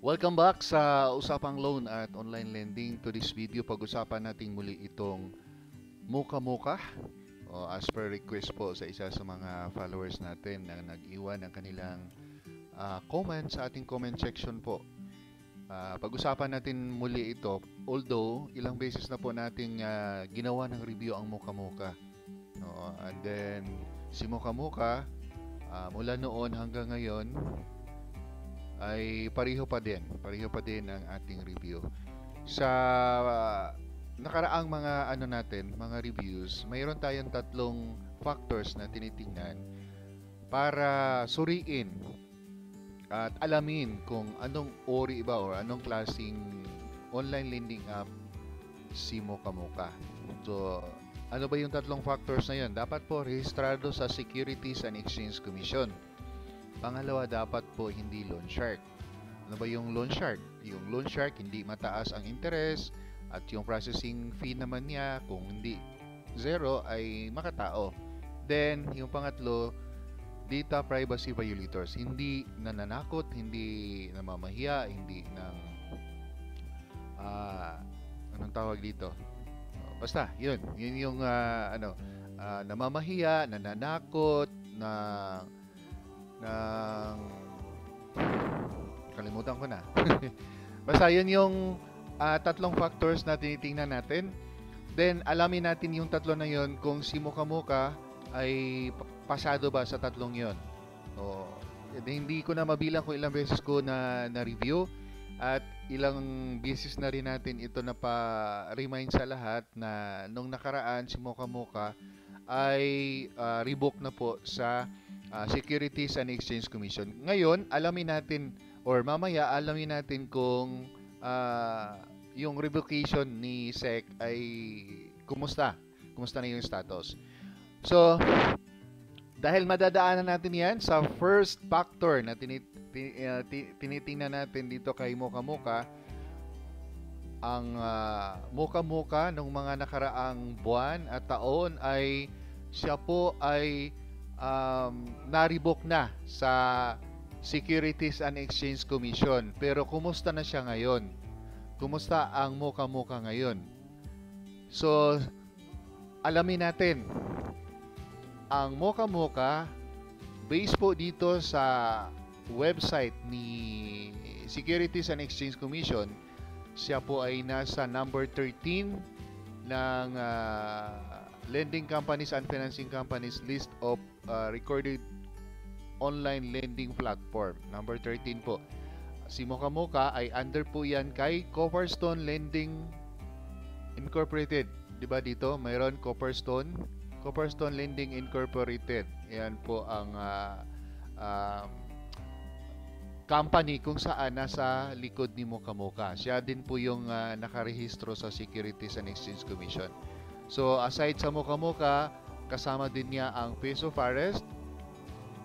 Welcome back sa Usapang Loan at Online Lending. To this video, pag-usapan natin muli itong Mocha as per request po sa isa sa mga followers natin na nag-iwan ng kanilang comment sa ating comment section po. Pag-usapan natin muli ito, although ilang beses na po nating ginawa ng review ang Mocha. No? And then, si Mocha mula noon hanggang ngayon, ay pareho pa din ang ating review. Sa nakaraang mga reviews, mayroon tayong tatlong factors na tinitingnan para suriin at alamin kung anong ori ba or anong klaseng online lending app si Mocha. So, ano ba yung tatlong factors na yun? Dapat po rehistrado sa Securities and Exchange Commission. Pangalawa, dapat po hindi loan shark. Ano ba yung loan shark? Yung loan shark, hindi mataas ang interest at yung processing fee naman niya, kung hindi zero, ay makatao. Then, yung pangatlo, data privacy violators. Hindi nananakot, hindi namamahiya, hindi nang anong tawag dito? Basta, yun yung namamahiya, nananakot, ng kalimutan ko na. Basta yun yung tatlong factors na tinitingnan natin. Then alamin natin yung tatlo na yun kung si Mocha ay pasado ba sa tatlong yun. O, hindi ko na mabilang kung ilang beses ko na review at ilang beses na rin natin ito na pa-remind sa lahat na nung nakaraan si Mocha ay revoke na po sa Securities and Exchange Commission. Ngayon, alamin natin or mamaya alamin natin kung yung revocation ni SEC ay kumusta. Kumusta na yung status. So, dahil madadaanan natin yan sa first factor na tinitingnan natin dito kay Mocha, ang Mocha nung mga nakaraang buwan at taon ay siya po ay na-revoke na sa Securities and Exchange Commission. Pero kumusta na siya ngayon? Kumusta ang Mocha ngayon? So, alamin natin. Ang Mocha based po dito sa website ni Securities and Exchange Commission, siya po ay nasa number 13 ng lending companies and financing companies list of recorded online lending platform. Number 13 po. Si Mocha ay under po yan kay Copperstone Lending Incorporated. Diba dito? Mayroon Copperstone Lending Incorporated. Yan po ang company kung saan nasa likod ni Mocha. Siya din po yung nakarehistro sa Securities and Exchange Commission. So, aside sa Mocha, kasama din niya ang Peso Forest,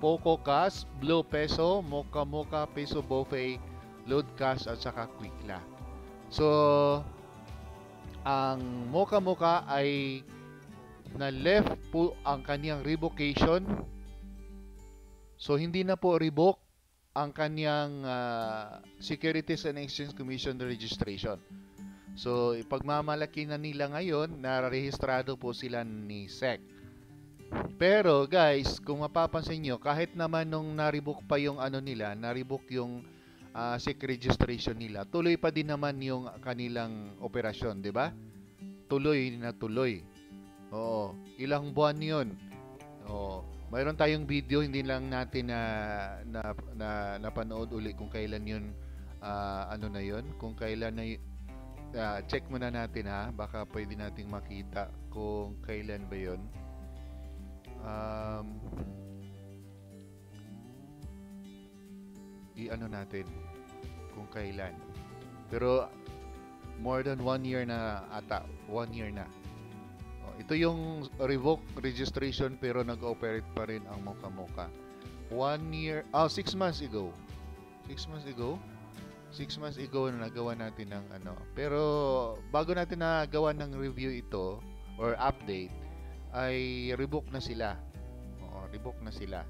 Poco Cash, Blue Peso, Mocha, Peso Buffet, Load Cash, at saka Quickla. So, ang Mocha ay na-left po ang kaniyang revocation. So, hindi na po revoke ang kaniyang Securities and Exchange Commission registration. So, ipagmamalaki na nila ngayon, narehistrado po sila ni SEC. Pero guys, kung mapapansin nyo, kahit naman nung na-revoke pa yung na-revoke yung SEC registration nila, tuloy pa din naman yung kanilang operasyon, di ba? Tuloy na tuloy. Oo, ilang buwan yun. Oo, mayroon tayong video, hindi lang natin napanood uli kung kailan yun, na yun, kung kailan na check muna natin ha, baka pwede nating makita kung kailan ba yun. I-ano natin kung kailan, pero more than 1 year na ata, 1 year na. Ito yung revoke registration pero nag-operate pa rin ang Mocha. 1 year, 6 months ago 6 months ago na nagawa natin ng pero bago natin nagawa ng review ito or update ay revoke na sila. Revoke na sila.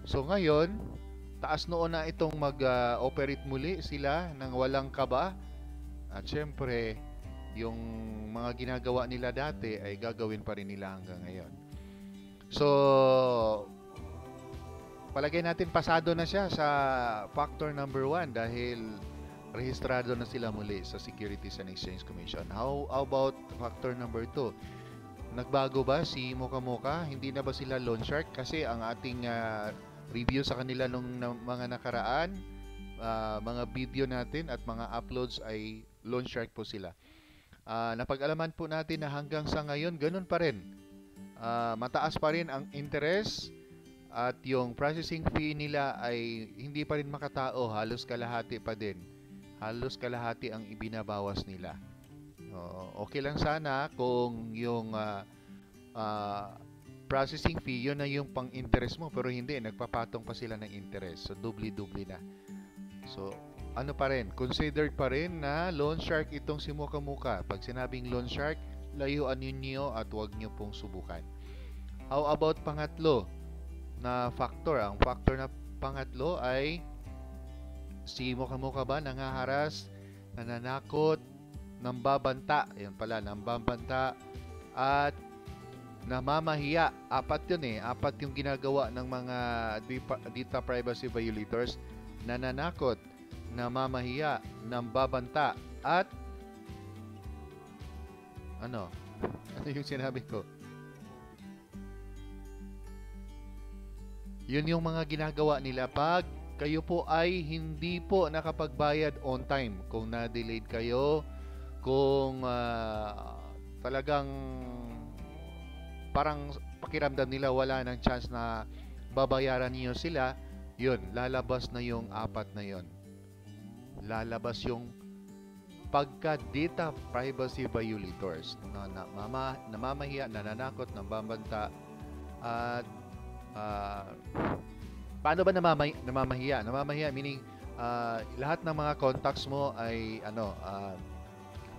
So ngayon, taas noon na itong mag-operate muli sila ng walang kaba. At syempre, yung mga ginagawa nila dati ay gagawin pa rin nila hanggang ngayon. So, palagay natin pasado na siya sa factor number 1 dahil rehistrado na sila muli sa Securities and Exchange Commission. How about factor number 2? Nagbago ba si Mocha Mocha? Hindi na ba sila loan shark? Kasi ang ating review sa kanila nung mga nakaraan, mga video natin at mga uploads ay loan shark po sila. Napag-alaman po natin na hanggang sa ngayon, ganun pa rin. Mataas pa rin ang interest at yung processing fee nila ay hindi pa rin makatao, halos kalahati pa din. Halos kalahati ang ibinabawas nila. Okay lang sana kung yung processing fee, yun na yung pang-interest mo, pero hindi, nagpapatong pa sila ng interest. So, dubli-dubli na. So, ano pa rin, considered pa rin na loan shark itong si Mocha Mocha. Pag sinabing loan shark, layuan ninyo at huwag nyo pong subukan. How about pangatlo na factor? Ang factor na pangatlo ay si Mocha Mocha ba nangaharas, nananakot, nambabanta, yan pala, nambabanta at namamahiya. Apat yun eh. Apat yung ginagawa ng mga data privacy violators. Nananakot, namamahiya, nambabanta, at ano? Ano yung sinabi ko? Yun yung mga ginagawa nila pag kayo po ay hindi po nakapagbayad on time. Kung na-delayed kayo, kung talagang parang pakiramdam nila wala ng chance na babayaran niyo sila, yun, lalabas na yung apat na yun. Lalabas yung pagka-data privacy violators na namamahiya, nananakot, nambabanta, at paano ba namamahiya? Namamahiya meaning lahat ng mga contacts mo ay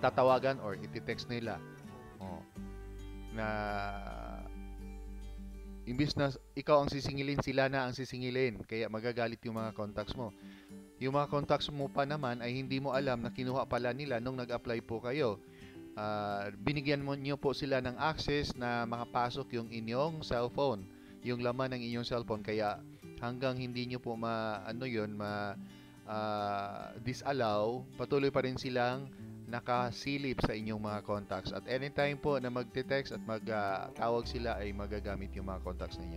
tatawagan or iti-text nila na imbis na ikaw ang sisingilin, sila na ang sisingilin, kaya magagalit yung mga contacts mo. Yung mga contacts mo pa naman ay hindi mo alam na kinuha pala nila nung nag-apply po kayo. Binigyan mo nyo po sila ng access na makapasok yung inyong cellphone, yung laman ng inyong cellphone, kaya hanggang hindi nyo po disallow, patuloy pa rin silang nakasilip sa inyong mga contacts. At anytime po na magte-text at magtawag sila ay magagamit yung mga contacts ninyo.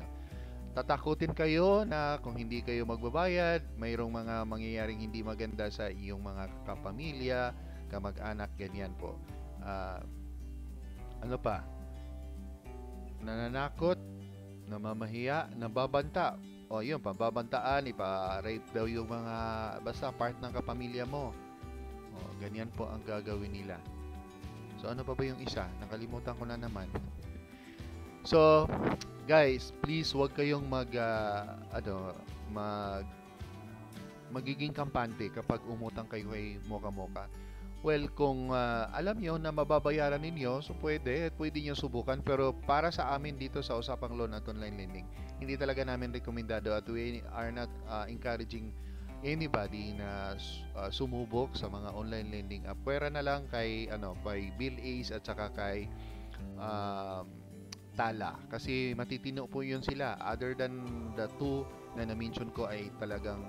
Tatakutin kayo na kung hindi kayo magbabayad, mayroong mga mangyayaring hindi maganda sa iyong mga kapamilya, kamag-anak, ganyan po. Ano pa? Nananakot, namamahiya, nababanta. O yun, pababantaan, ipa-rape daw yung mga basta part ng kapamilya mo. Ganyan po ang gagawin nila. So, ano pa ba yung isa? Nakalimutan ko na naman. So, guys, please wag kayong magiging kampante kapag umutang kayo kay Mocha Mocha. Well, kung alam nyo na mababayaran ninyo, so pwede nyo subukan. Pero para sa amin dito sa Usapang Loan at Online Lending, hindi talaga namin rekomendado at we are not encouraging anybody na sumubok sa mga online lending app. Pwera na lang kay Bill Ace at saka kay Tala, kasi matitino po yun sila. Other than the two na na-mention ko ay talagang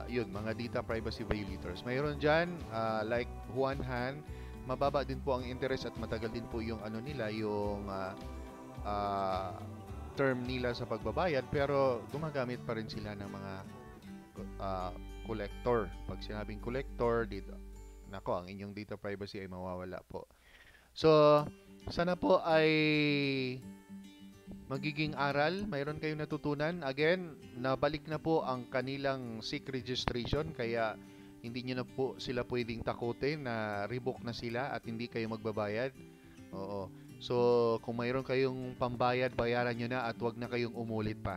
yun, mga data privacy violators. Mayroon dyan like Juan Han, mababa din po ang interest at matagal din po yung nila, yung term nila sa pagbabayad, pero gumagamit pa rin sila ng mga collector. Pag sinabing collector, dito, nako, ang inyong data privacy ay mawawala po. So, sana po ay magiging aral, mayroon kayong natutunan. Again, nabalik na po ang kanilang SIC registration, kaya hindi nyo na po sila pwedeng takutin na revoke na sila at hindi kayo magbabayad. Oo. So, kung mayroon kayong pambayad, bayaran nyo na at wag na kayong umulit pa.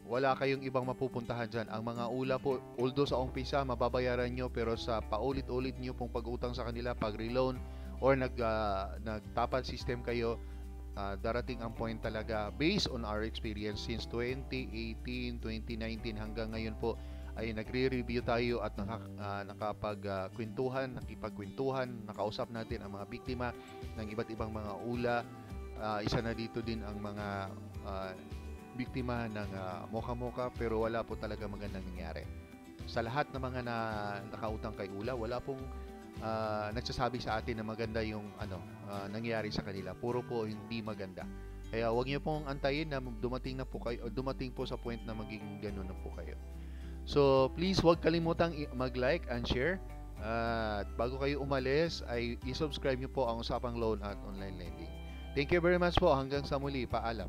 Wala kayong ibang mapupuntahan dyan. Ang mga ula po, although sa umpisa mababayaran nyo, pero sa paulit-ulit nyo pong pag-utang sa kanila, pag-reloan or nagtapad system kayo, darating ang point talaga based on our experience since 2018, 2019 hanggang ngayon po ay nagre-review tayo at nakipagkwentuhan, nakausap natin ang mga biktima ng iba't ibang mga ula. Isa na dito din ang mga biktima ng moka-moka pero wala po talaga magandang nangyari. Sa lahat ng mga nakautang kay ula, wala pong nagsasabi sa atin na maganda yung nangyari sa kanila. Puro po hindi maganda. Kaya huwag niyo pong antayin na dumating na po kayo o dumating po sa point na maging ganun na po kayo. So, please huwag kalimutang mag-like and share. At bago kayo umalis, ay i-subscribe niyo po ang Usapang Loan at Online Lending. Thank you very much po. Hanggang sa muli. Paalam.